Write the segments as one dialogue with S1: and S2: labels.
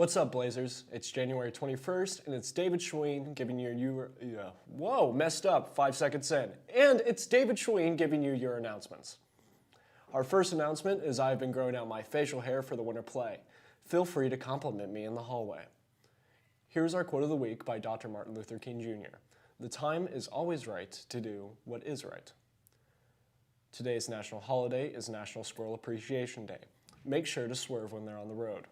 S1: What's up, Blazers? It's January 21st, and it's David Schween giving you your... Whoa, messed up 5 seconds in. And it's David Schween giving you your announcements. Our first announcement is I've been growing out my facial hair for the winter play. Feel free to compliment me in the hallway. Here's our quote of the week by Dr. Martin Luther King Jr. The time is always right to do what is right. Today's national holiday is National Squirrel Appreciation Day. Make sure to swerve when they're on the road.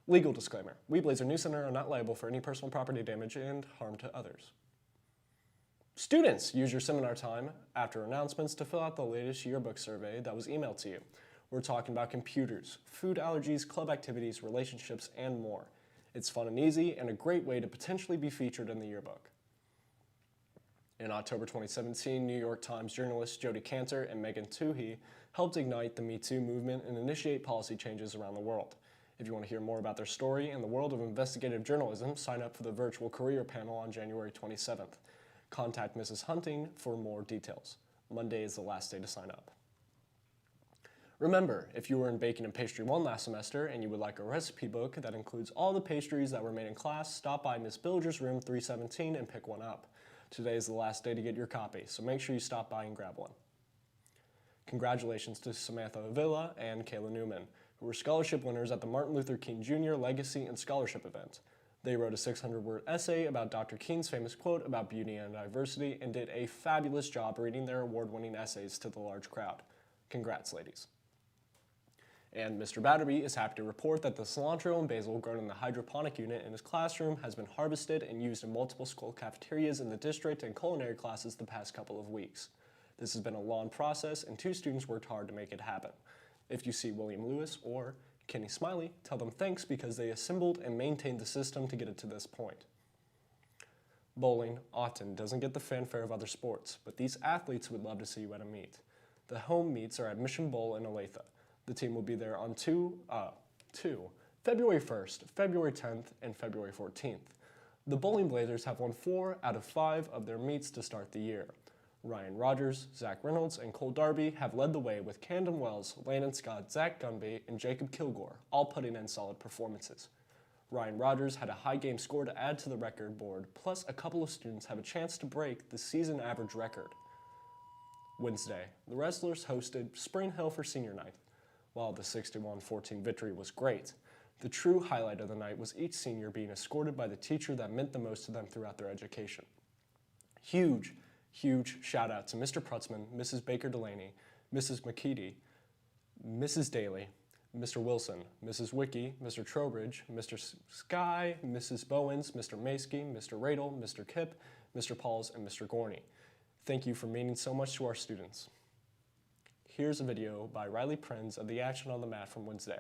S1: Legal disclaimer. We, Blazer News Center, are not liable for any personal property damage and harm to others. Students, use your seminar time after announcements to fill out the latest yearbook survey that was emailed to you. We're talking about computers, food allergies, club activities, relationships, and more. It's fun and easy and a great way to potentially be featured in the yearbook. In October 2017, New York Times journalists Jodi Kantor and Megan Twohey helped ignite the Me Too movement and initiate policy changes around the world. If you want to hear more about their story in the world of investigative journalism, sign up for the virtual career panel on January 27th. Contact Mrs. Hunting for more details. Monday is the last day to sign up. Remember, if you were in Baking and Pastry 1 last semester and you would like a recipe book that includes all the pastries that were made in class, stop by Miss Bilger's room 317 and pick one up. Today is the last day to get your copy, so make sure you stop by and grab one. Congratulations to Samantha Avila and Kayla Newman, who were scholarship winners at the Martin Luther King Jr. Legacy and Scholarship event. They wrote a 600-word essay about Dr. King's famous quote about beauty and diversity and did a fabulous job reading their award-winning essays to the large crowd. Congrats, ladies. And Mr. Batterby is happy to report that the cilantro and basil grown in the hydroponic unit in his classroom has been harvested and used in multiple school cafeterias in the district and culinary classes the past couple of weeks. This has been a long process, and 2 students worked hard to make it happen. If you see William Lewis or Kenny Smiley, tell them thanks because they assembled and maintained the system to get it to this point. Bowling often doesn't get the fanfare of other sports, but these athletes would love to see you at a meet. The home meets are at Mission Bowl in Olathe. The team will be there on February 1st, February 10th, and February 14th. The Bowling Blazers have won 4 out of 5 of their meets to start the year. Ryan Rogers, Zach Reynolds, and Cole Darby have led the way with Camden Wells, Landon Scott, Zach Gunby, and Jacob Kilgore, all putting in solid performances. Ryan Rogers had a high game score to add to the record board, plus a couple of students have a chance to break the season average record. Wednesday, the wrestlers hosted Spring Hill for senior night. While the 61-14 victory was great, the true highlight of the night was each senior being escorted by the teacher that meant the most to them throughout their education. Huge shout out to Mr. Prutzman, Mrs. Baker Delaney, Mrs. McKeedy, Mrs. Daly, Mr. Wilson, Mrs. Wickie, Mr. Trowbridge, Mr. Sky, Mrs. Bowens, Mr. Maskey, Mr. Radel, Mr. Kipp, Mr. Pauls, and Mr. Gorney. Thank you for meaning so much to our students. Here's a video by Riley Prinz of the action on the mat from Wednesday.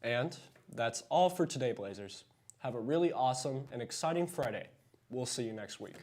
S1: And that's all for today, Blazers. Have a really awesome and exciting Friday. We'll see you next week.